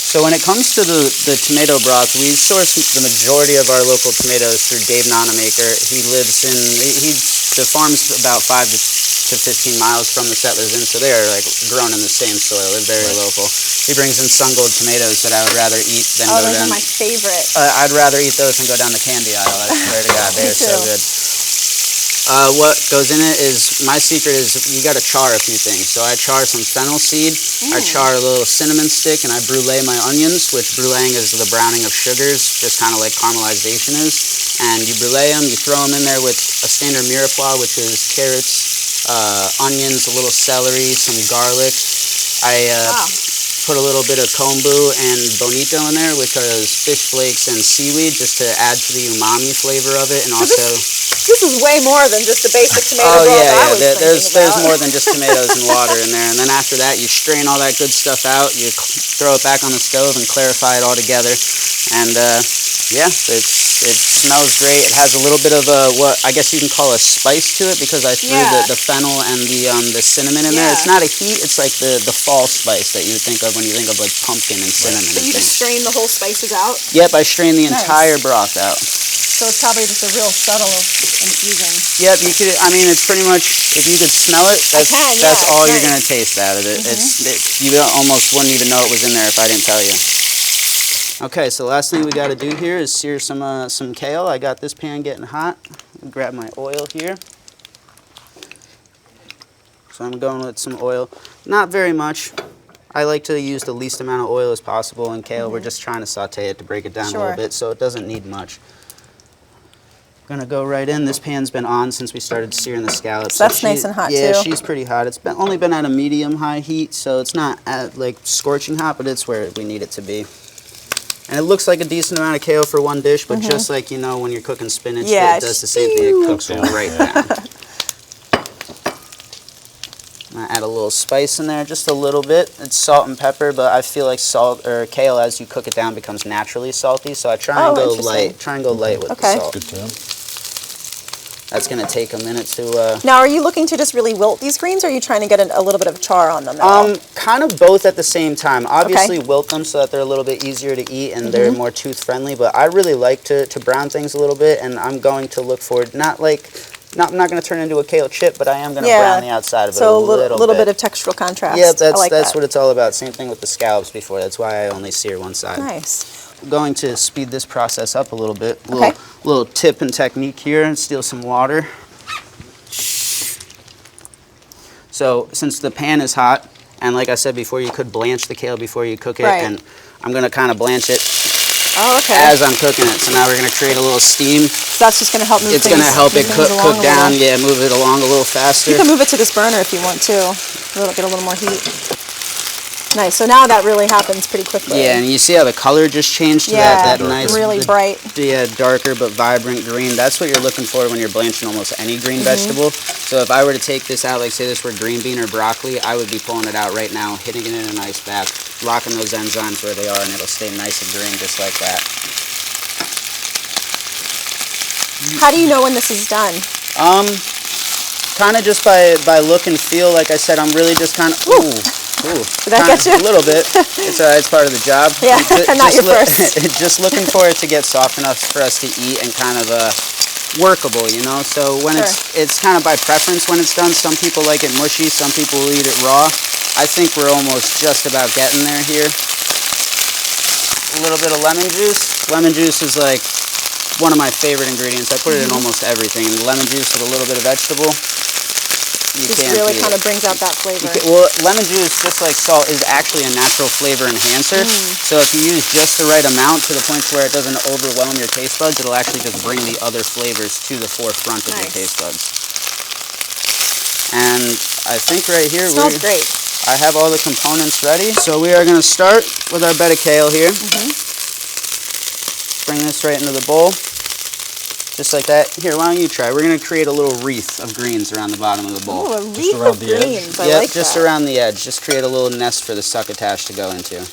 So when it comes to the tomato broth, we source the majority of our local tomatoes through Dave Nonamaker. The farm's about 5 to 15 miles from the Settlers Inn, so they're like grown in the same soil. They're very local. He brings in sun-gold tomatoes that I would rather eat than go down. Oh, those are my favorite. I'd rather eat those than go down the candy aisle. I swear to God, they are so good. What goes in it is, my secret is you got to char a few things. So I char some fennel seed, I char a little cinnamon stick, and I brûlée my onions, which brûléing is the browning of sugars, just kind of like caramelization is. And you brûlée them, you throw them in there with a standard Mire Poix, which is carrots, onions, a little celery, some garlic. I put a little bit of kombu and bonito in there, which is fish flakes and seaweed, just to add to the umami flavor of it, and so also... This is way more than just the basic tomato broth I was thinking there's about. more than just tomatoes and water in there. And then after that, you strain all that good stuff out, you throw it back on the stove and clarify it all together. And yeah, it smells great. It has a little bit of what I guess you can call a spice to it, because I threw the fennel and the cinnamon in there. It's not a heat, it's like the fall spice that you would think of when you think of like pumpkin and cinnamon. So you just strain the whole spices out? Yep, I strain the entire broth out. So it's probably just a real subtle infusion. Yep, you could. I mean, it's pretty much, if you could smell it, that's all you're gonna taste out of it. You almost wouldn't even know it was in there if I didn't tell you. Okay, so the last thing we got to do here is sear some kale. I got this pan getting hot. Grab my oil here. So I'm going with some oil, not very much. I like to use the least amount of oil as possible in kale. We're just trying to saute it to break it down a little bit, so it doesn't need much. Gonna go right in. This pan's been on since we started searing the scallops. So that's nice and hot too. Yeah, she's pretty hot. It's only been at a medium-high heat, so it's not at like scorching hot, but it's where we need it to be. And it looks like a decent amount of kale for one dish, but just like, you know, when you're cooking spinach, it does the same thing. It cooks right down. I add a little spice in there, just a little bit. It's salt and pepper, but I feel like kale, as you cook it down, becomes naturally salty. So I try and go light. Try and go light with the salt. Good to know. That's going to take a minute to... Now, are you looking to just really wilt these greens, or are you trying to get a little bit of char on them? Kind of both at the same time. Obviously, wilt them so that they're a little bit easier to eat and they're more tooth-friendly, but I really like to brown things a little bit, and I'm going to look for, I'm not going to turn into a kale chip, but I am going to brown the outside of it a little bit. Bit of textural contrast. Yeah, that's what it's all about. Same thing with the scallops before. That's why I only sear one side. Nice. I'm going to speed this process up a little bit. Little tip and technique here, and steal some water. So since the pan is hot, and like I said before, you could blanch the kale before you cook it, and I'm going to kind of blanch it as I'm cooking it. So now we're going to create a little steam. So that's just going to help move It's going to help it cook down, move it along a little faster. You can move it to this burner if you want to. It'll get a little more heat. Nice. So now that really happens pretty quickly. Yeah, and you see how the color just changed to that nice, really bright. Yeah, darker but vibrant green. That's what you're looking for when you're blanching almost any green vegetable. So if I were to take this out, like say this were green bean or broccoli, I would be pulling it out right now, hitting it in an ice bath, locking those enzymes where they are, and it'll stay nice and green just like that. How do you know when this is done? Kind of just by look and feel. Like I said, I'm really just kind of... Ooh, did that get you? A little bit. It's it's part of the job. Yeah, not your first. Just looking for it to get soft enough for us to eat and kind of workable, you know. So when it's kind of by preference when it's done. Some people like it mushy. Some people will eat it raw. I think we're almost just about getting there here. A little bit of lemon juice. Lemon juice is like one of my favorite ingredients. I put it in almost everything. Lemon juice with a little bit of vegetable. Just really kind of brings out that flavor. Well, lemon juice, just like salt, is actually a natural flavor enhancer. So if you use just the right amount to the point where it doesn't overwhelm your taste buds, it'll actually just bring the other flavors to the forefront of your taste buds. And I think right here, smells great. I have all the components ready. So we are going to start with our bed of kale here. Bring this right into the bowl. Just like that. Here, why don't you try? We're going to create a little wreath of greens around the bottom of the bowl. Oh, a wreath of greens. I like just that. around the edge. Just create a little nest for the succotash to go into.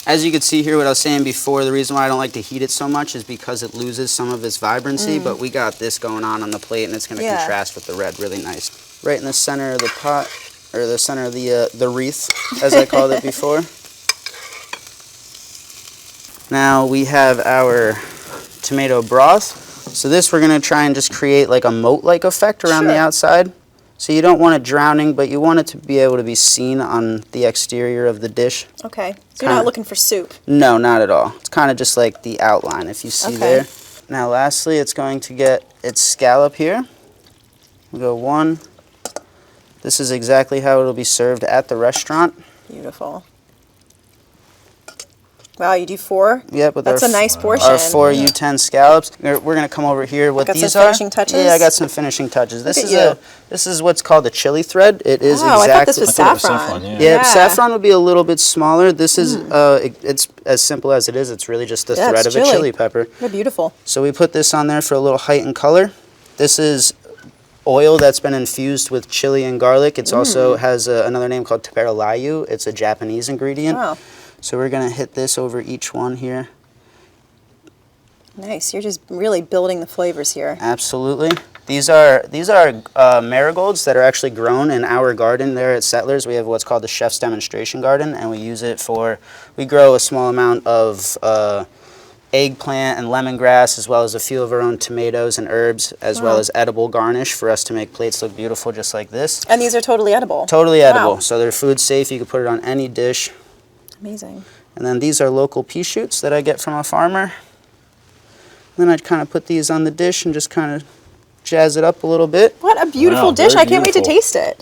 As you can see here, what I was saying before, the reason why I don't like to heat it so much is because it loses some of its vibrancy, but we got this going on the plate, and it's going to contrast with the red really nice. Right in the center of the pot, or the center of the wreath, as I called it before. Now we have our tomato broth. So this we're going to try and just create like a moat-like effect around the outside. So you don't want it drowning, but you want it to be able to be seen on the exterior of the dish. Okay, so you're not looking for soup? No, not at all. It's kind of just like the outline, if you see there. Now lastly, it's going to get its scallop here. We'll go 1. This is exactly how it'll be served at the restaurant. Beautiful. Wow, you do 4? Yep, with that's a nice portion. Our 4 U10 scallops. We're going to come over here. What these some finishing touches? Yeah, I got some finishing touches. This is what's called a chili thread. It is I thought this was saffron. Yeah, saffron would be a little bit smaller. This is it's as simple as it is. It's really just the thread of a chili pepper. They're beautiful. So we put this on there for a little height and color. This is oil that's been infused with chili and garlic. It also has another name called teberallayu. It's a Japanese ingredient. Wow. So we're going to hit this over each one here. Nice. You're just really building the flavors here. Absolutely. These are marigolds that are actually grown in our garden there at Settlers. We have what's called the Chef's Demonstration Garden, and we use it for, we grow a small amount of eggplant and lemongrass, as well as a few of our own tomatoes and herbs, as well as edible garnish for us to make plates look beautiful just like this. And these are totally edible? Totally edible. So they're food safe. You can put it on any dish. Amazing. And then these are local pea shoots that I get from a farmer. Then I'd kind of put these on the dish and just kind of jazz it up a little bit. What a beautiful dish. I can't wait to taste it.